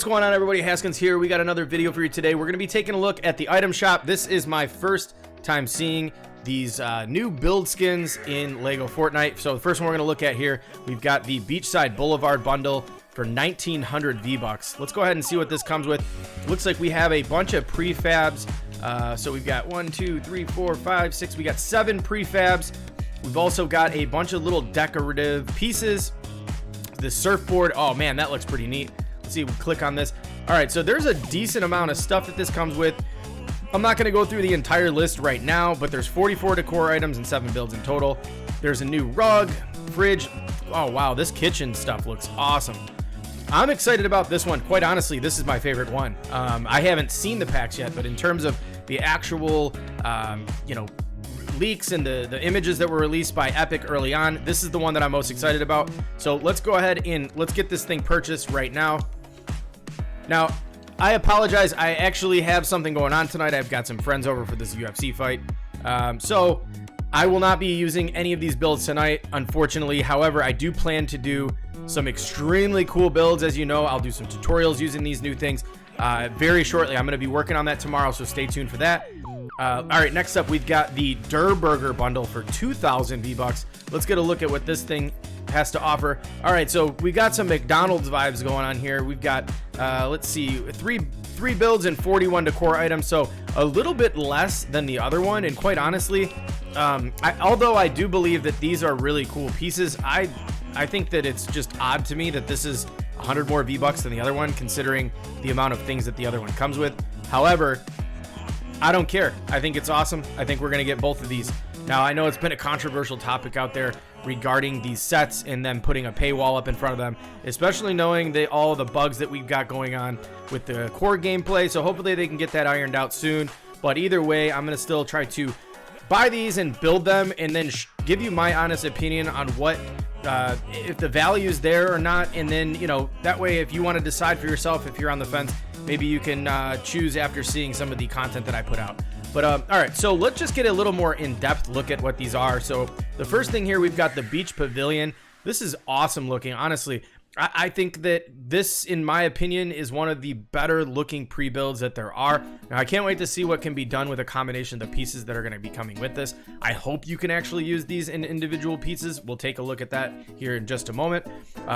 What's going on, everybody? Haskins here. We got another video for you today. We're going to be taking a look at the item shop. This is my first time seeing these new build skins in Lego Fortnite. So the first one we're going to look at here, we've got the Beachside Boulevard bundle for 1900 V-Bucks. Let's go ahead and see what this comes with. Looks like we have a bunch of prefabs. So we've got 1, 2, 3, 4, 5, 6. We got 7 prefabs. We've also got a bunch of little decorative pieces. The surfboard, oh man, that looks pretty neat. Let's see, we click on this. All right, so there's a decent amount of stuff that this comes with. I'm not gonna go through the entire list right now, but there's 44 decor items and 7 builds in total. There's a new rug, fridge. Oh wow, this kitchen stuff looks awesome. I'm excited about this one. Quite honestly, this is my favorite one. I haven't seen the packs yet, but in terms of the actual, leaks and the images that were released by Epic early on, this is the one that I'm most excited about. So let's go ahead and let's get this thing purchased right now. Now, I apologize. I actually have something going on tonight. I've got some friends over for this UFC fight. So I will not be using any of these builds tonight, unfortunately. However, I do plan to do some extremely cool builds. As you know, I'll do some tutorials using these new things very shortly. I'm going to be working on that tomorrow, so stay tuned for that. All right, next up, we've got the Durr Burger bundle for 2,000 V-Bucks. Let's get a look at what this thing has to offer. All right, so we got some McDonald's vibes going on here. We've got, let's see, three builds and 41 decor items, so a little bit less than the other one. And quite honestly, although I do believe that these are really cool pieces, I think that it's just odd to me that this is 100 more V-Bucks than the other one, considering the amount of things that the other one comes with. However, I don't care. I think it's awesome. I think we're going to get both of these. Now, I know it's been a controversial topic out there regarding these sets and them putting a paywall up in front of them, especially knowing all of the bugs that we've got going on with the core gameplay. So hopefully they can get that ironed out soon. But either way, I'm going to still try to buy these and build them and then give you my honest opinion on what if the value is there or not. And then, that way, if you want to decide for yourself, if you're on the fence, maybe you can choose after seeing some of the content that I put out. But all right, so let's just get a little more in-depth look at what these are. So the first thing here, we've got the beach pavilion. This is awesome looking. Honestly, I think that this, in my opinion, is one of the better looking pre-builds that there are. Now, I can't wait to see what can be done with a combination of the pieces that are going to be coming with this. I hope you can actually use these in individual pieces. We'll take a look at that here in just a moment.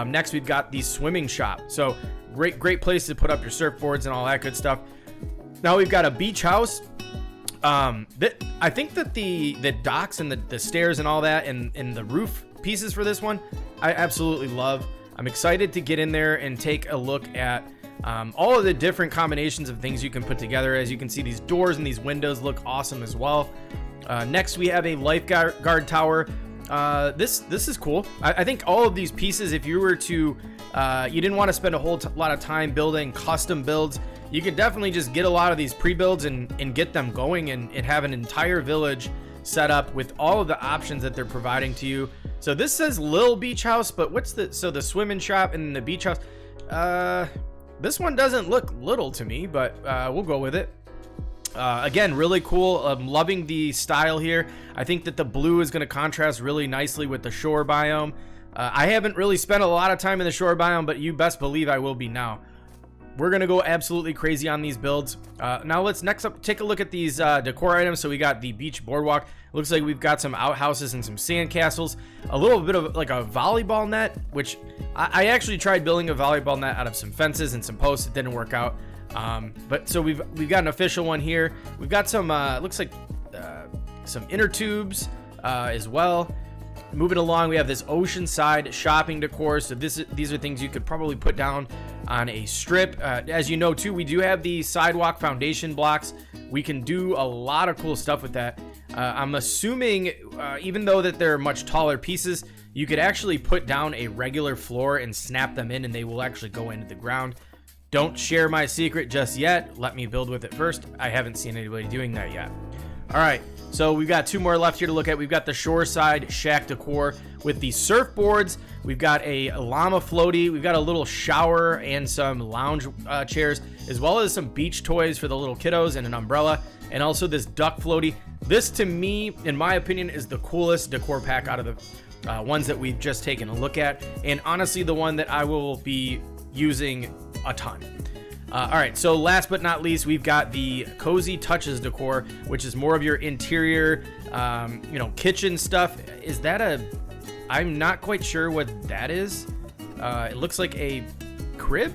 Next, we've got the swimming shop. So great place to put up your surfboards and all that good stuff. Now we've got a beach house. I think that the docks and the stairs and all that and the roof pieces for this one, I absolutely love. I'm excited to get in there and take a look at all of the different combinations of things you can put together. As you can see, these doors and these windows look awesome as well. Next, we have a lifeguard tower. This is cool. I think all of these pieces, if you were to, you didn't want to spend a whole lot of time building custom builds, you could definitely just get a lot of these pre-builds and get them going and have an entire village set up with all of the options that they're providing to you. So this says Lil Beach House, but the swimming shop and the beach house, this one doesn't look little to me, but we'll go with it. Again, really cool. I'm loving the style here. I think that the blue is going to contrast really nicely with the shore biome. I haven't really spent a lot of time in the shore biome, but you best believe I will be now. We're going to go absolutely crazy on these builds. Now let's next up take a look at these decor items. So we got the beach boardwalk. Looks like we've got some outhouses and some sand castles. A little bit of like a volleyball net, which I actually tried building a volleyball net out of some fences and some posts. It didn't work out. But so we've got an official one here. We've got some looks like some inner tubes as well. Moving along, we have this oceanside shopping decor. So these are things you could probably put down on a strip. As you know too, we do have the sidewalk foundation blocks. We can do a lot of cool stuff with that. I'm assuming even though that they're much taller pieces, you could actually put down a regular floor and snap them in and they will actually go into the ground. Don't share my secret just yet. Let me build with it first. I haven't seen anybody doing that yet. All right, so we've got 2 more left here to look at. We've got the shoreside shack decor with the surfboards. We've got a llama floaty. We've got a little shower and some lounge chairs, as well as some beach toys for the little kiddos and an umbrella, and also this duck floaty. This, to me, in my opinion, is the coolest decor pack out of the ones that we've just taken a look at, and honestly, the one that I will be using a ton. All right, so last but not least, we've got the Cozy Touches decor, which is more of your interior, kitchen stuff. Is that I'm not quite sure what that is. It looks like a crib.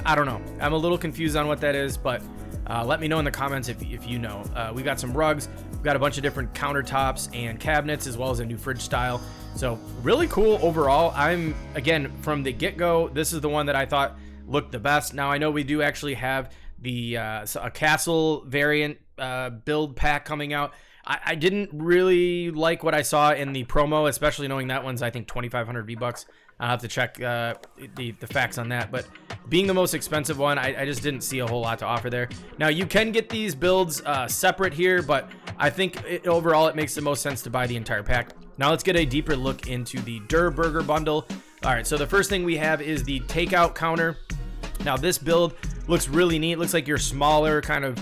I don't know. I'm a little confused on what that is, but let me know in the comments if you know. We got some rugs. We've got a bunch of different countertops and cabinets, as well as a new fridge style. So really cool overall. Again, from the get-go, this is the one that I thought looked the best. Now I know we do actually have the a castle variant build pack coming out. I didn't really like what I saw in the promo, especially knowing that one's, I think, 2,500 V-Bucks. I'll have to check the facts on that, but being the most expensive one, I just didn't see a whole lot to offer there. Now you can get these builds separate here, but I think overall it makes the most sense to buy the entire pack. Now let's get a deeper look into the Durr Burger bundle. All right, so the first thing we have is the takeout counter. Now this build looks really neat. Looks like your smaller kind of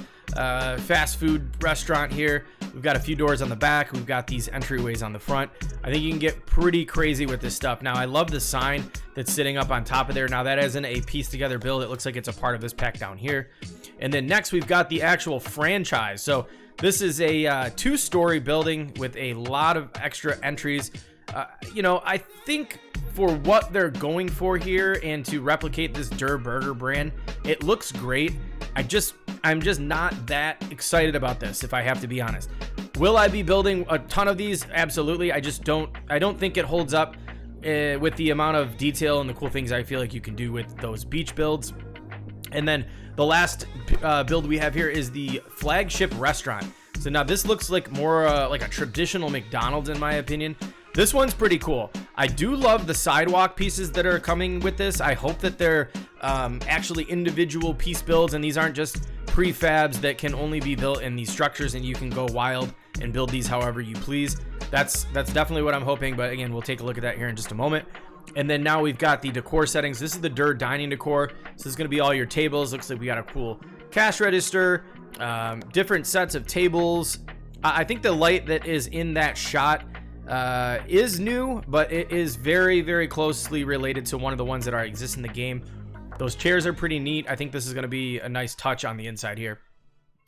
fast food restaurant here. We've got a few doors on the back. We've got these entryways on the front. I think you can get pretty crazy with this stuff. Now I love the sign that's sitting up on top of there. Now that isn't a piece together build. It looks like it's a part of this pack down here. And then next we've got the actual franchise. So this is a 2-story building with a lot of extra entries. I think for what they're going for here and to replicate this Durr Burger brand, it looks great. I'm just not that excited about this, if I have to be honest. Will I be building a ton of these? Absolutely. I don't think it holds up with the amount of detail and the cool things I feel like you can do with those beach builds. And then the last build we have here is the flagship restaurant. So now this looks like more like a traditional McDonald's in my opinion. This one's pretty cool. I do love the sidewalk pieces that are coming with this. I hope that they're actually individual piece builds and these aren't just prefabs that can only be built in these structures and you can go wild and build these however you please. That's definitely what I'm hoping, but again, we'll take a look at that here in just a moment. And then now we've got the decor settings. This is the Durr dining decor. So this is going to be all your tables. Looks like we got a cool cash register, different sets of tables. I think the light that is in that shot is new, but it is very, very closely related to one of the ones that exist in the game. Those chairs are pretty neat. I think this is going to be a nice touch on the inside here.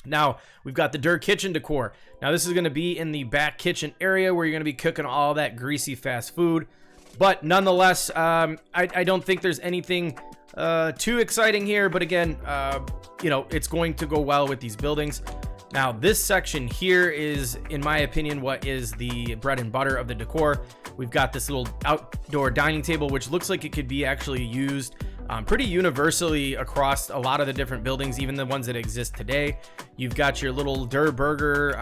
Now we've got the Durr kitchen decor. Now this is going to be in the back kitchen area where you're going to be cooking all that greasy fast food, but nonetheless, I don't think there's anything too exciting here, but again, it's going to go well with these buildings. Now this section here is, in my opinion, what is the bread and butter of the decor. We've got this little outdoor dining table, which looks like it could be actually used pretty universally across a lot of the different buildings, even the ones that exist today. You've got your little Durr Burger,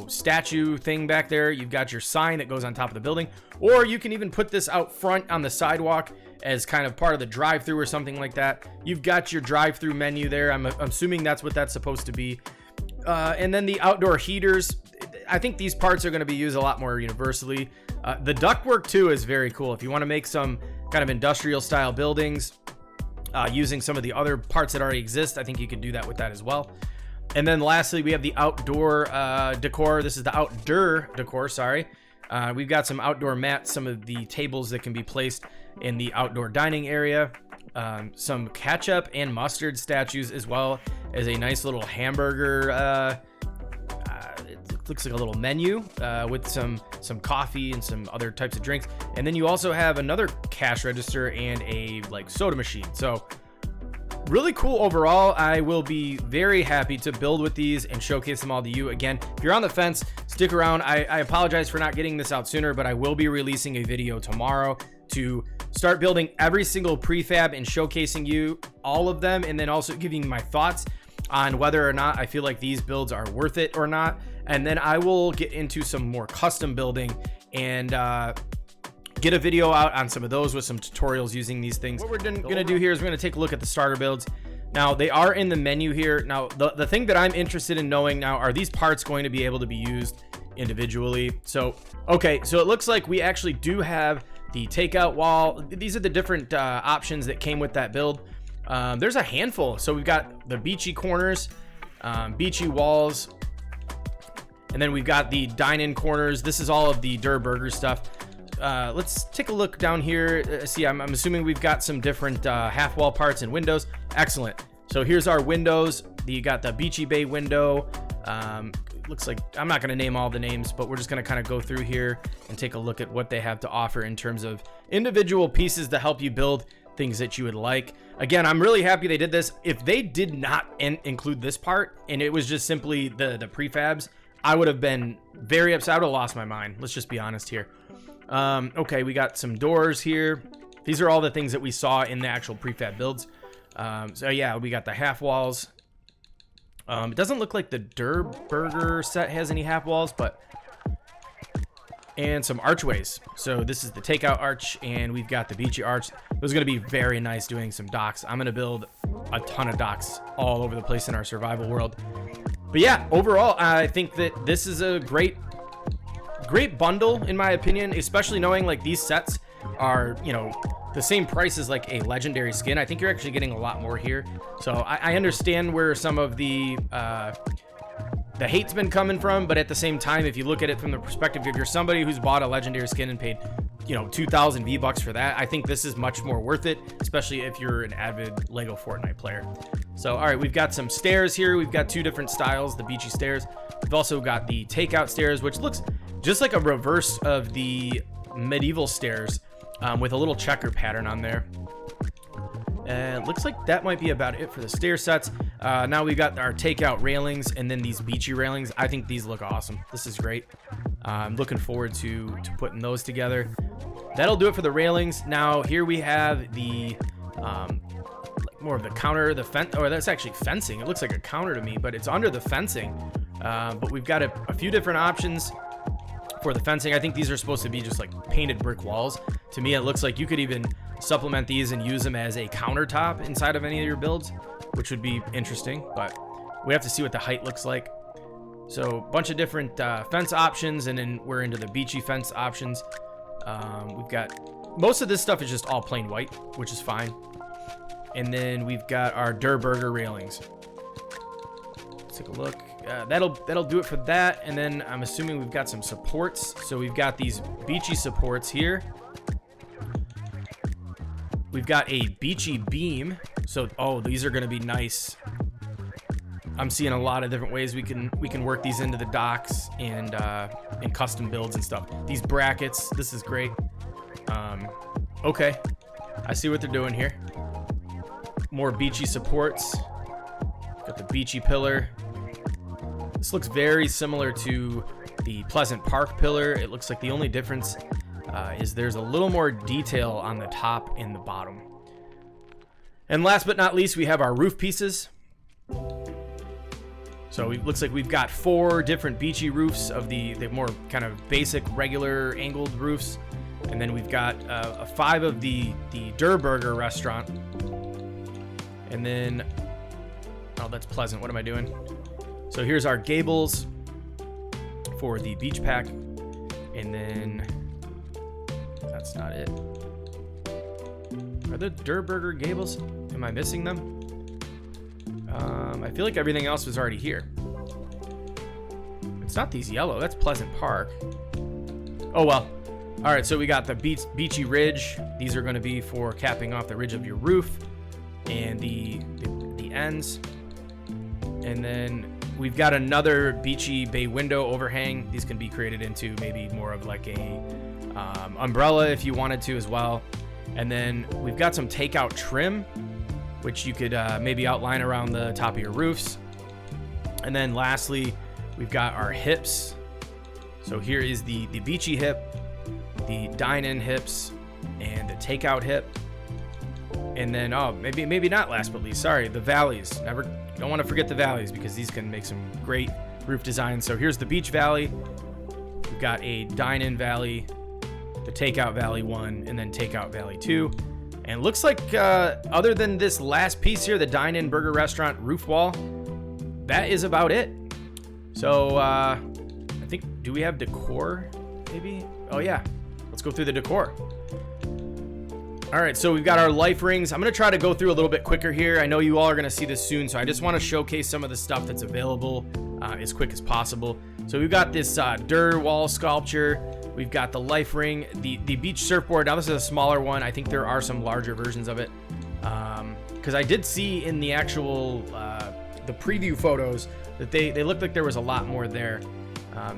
statue thing back there. You've got your sign that goes on top of the building, or you can even put this out front on the sidewalk as kind of part of the drive-through or something like that. You've got your drive-through menu there. I'm assuming that's what that's supposed to be. And then the outdoor heaters, I think these parts are going to be used a lot more universally. The ductwork too is very cool. If you want to make some kind of industrial style buildings using some of the other parts that already exist, I think you can do that with that as well. And then lastly, we have the outdoor decor. This is the outdoor decor, sorry. We've got some outdoor mats, some of the tables that can be placed in the outdoor dining area. Some ketchup and mustard statues, as well as a nice little hamburger. It looks like a little menu with some coffee and some other types of drinks. And then you also have another cash register and a soda machine. So really cool overall. I will be very happy to build with these and showcase them all to you. Again, if you're on the fence, stick around. I apologize for not getting this out sooner, but I will be releasing a video tomorrow to start building every single prefab and showcasing you all of them, and then also giving my thoughts on whether or not I feel like these builds are worth it or not. And then I will get into some more custom building and get a video out on some of those with some tutorials using these things. What we're gonna do here is we're gonna take a look at the starter builds. Now they are in the menu here. Now the thing that I'm interested in knowing now, are these parts going to be able to be used individually? So okay, so it looks like we actually do have the takeout wall. These are the different options that came with that build. There's a handful. So we've got the beachy corners, beachy walls, and then we've got the dine-in corners. This is all of the Durr Burger stuff. Let's take a look down here. See, I'm assuming we've got some different half wall parts and windows. Excellent. So here's our windows. You got the Beachy Bay window. Looks like, I'm not going to name all the names, but we're just going to kind of go through here and take a look at what they have to offer in terms of individual pieces to help you build things that you would like. Again, I'm really happy they did this. If they did not include this part and it was just simply the prefabs, I would have been very upset. I would have lost my mind. Let's just be honest here. Okay, we got some doors here. These are all the things that we saw in the actual prefab builds. So yeah, we got the half walls. It doesn't look like the Durr Burger set has any half walls, but and some archways. So this is the takeout arch, and we've got the beachy arch. It was going to be very nice doing some docks. I'm going to build a ton of docks all over the place in our survival world. But yeah, overall, I think that this is a great bundle in my opinion, especially knowing like these sets are, you know, the same price as like a legendary skin. I think you're actually getting a lot more here. So I understand where some of the hate's been coming from, but at the same time, if you look at it from the perspective, if you're somebody who's bought a legendary skin and paid, you know, 2,000 V-Bucks for that, I think this is much more worth it, especially if you're an avid Lego Fortnite player. So, all right, we've got some stairs here. We've got two different styles, the beachy stairs. We've also got the takeout stairs, which looks just like a reverse of the medieval stairs, with a little checker pattern on there. And looks like that might be about it for the stair sets. Now we got our takeout railings and then these beachy railings. I think these look awesome. This is great. I'm looking forward to putting those together. That'll do it for the railings. Now here we have the more of the counter, the fence, or that's actually fencing. It looks like a counter to me, but it's under the fencing. But we've got a few different options for the fencing. I think these are supposed to be just like painted brick walls. To me, it looks like you could even supplement these and use them as a countertop inside of any of your builds, which would be interesting, but we have to see what the height looks like. So a bunch of different fence options, and then we're into the beachy fence options. We've got most of this stuff is just all plain white, which is fine. And then we've got our Durr Burger railings. Let's take a look. That'll do it for that. And then I'm assuming we've got some supports. So we've got these beachy supports here. We've got a beachy beam. So, oh, these are going to be nice. I'm seeing a lot of different ways we can work these into the docks and in custom builds and stuff. These brackets, this is great. Okay, I see what they're doing here. More beachy supports. Got the beachy pillar. This looks very similar to the Pleasant Park pillar. It looks like the only difference is there's a little more detail on the top and the bottom. And last but not least, we have our roof pieces. So it looks like we've got 4 different beachy roofs of the more kind of basic regular angled roofs. And then we've got 5 of the Durr Burger restaurant. And then, oh, that's Pleasant. What am I doing? So here's our gables for the beach pack. And then that's not it. Are the Durr Burger gables? Am I missing them? I feel like everything else was already here. It's not these yellow. That's Pleasant Park. Oh, well. All right, so we got the beachy ridge. These are going to be for capping off the ridge of your roof and the ends. And then we've got another beachy bay window overhang. These can be created into maybe more of like a umbrella if you wanted to as well. And then we've got some takeout trim, which you could maybe outline around the top of your roofs. And then lastly, we've got our hips. So here is the beachy hip, the dine-in hips, and the takeout hip. And then, oh, maybe not last but least, sorry, the valleys. Don't want to forget the valleys because these can make some great roof designs. So here's the beach valley. We've got a dine-in valley, the takeout valley 1, and then takeout valley 2. And it looks like other than this last piece here, the dine-in burger restaurant roof wall, that is about it. So I think, do we have decor maybe? Oh yeah, let's go through the decor. All right, so we've got our life rings. I'm gonna try to go through a little bit quicker here. I know you all are gonna see this soon, so I just wanna showcase some of the stuff that's available as quick as possible. So we've got this Durr wall sculpture. We've got the life ring, the beach surfboard. Now this is a smaller one. I think there are some larger versions of it. because I did see in the actual the preview photos that they looked like there was a lot more there.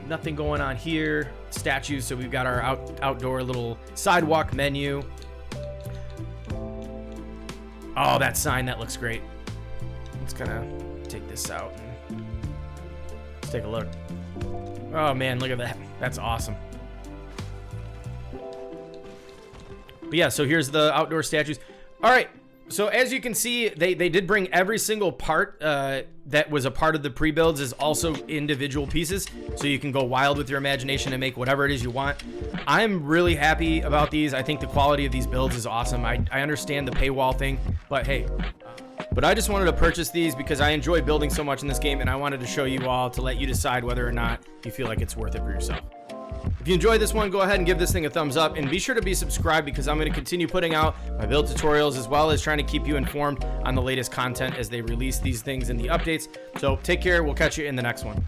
Nothing going on here. Statues. So we've got our outdoor little sidewalk menu. Oh, that sign, that looks great. Let's kind of take this out and let's take a look. Oh man, look at that. That's awesome. But yeah, so here's the outdoor statues. All right. So as you can see, they did bring every single part that was a part of the pre-builds is also individual pieces. So you can go wild with your imagination and make whatever it is you want. I'm really happy about these. I think the quality of these builds is awesome. I understand the paywall thing, but hey, but I just wanted to purchase these because I enjoy building so much in this game, and I wanted to show you all to let you decide whether or not you feel like it's worth it for yourself. If you enjoyed this one, go ahead and give this thing a thumbs up, and be sure to be subscribed because I'm going to continue putting out my build tutorials as well as trying to keep you informed on the latest content as they release these things in the updates. So take care. We'll catch you in the next one.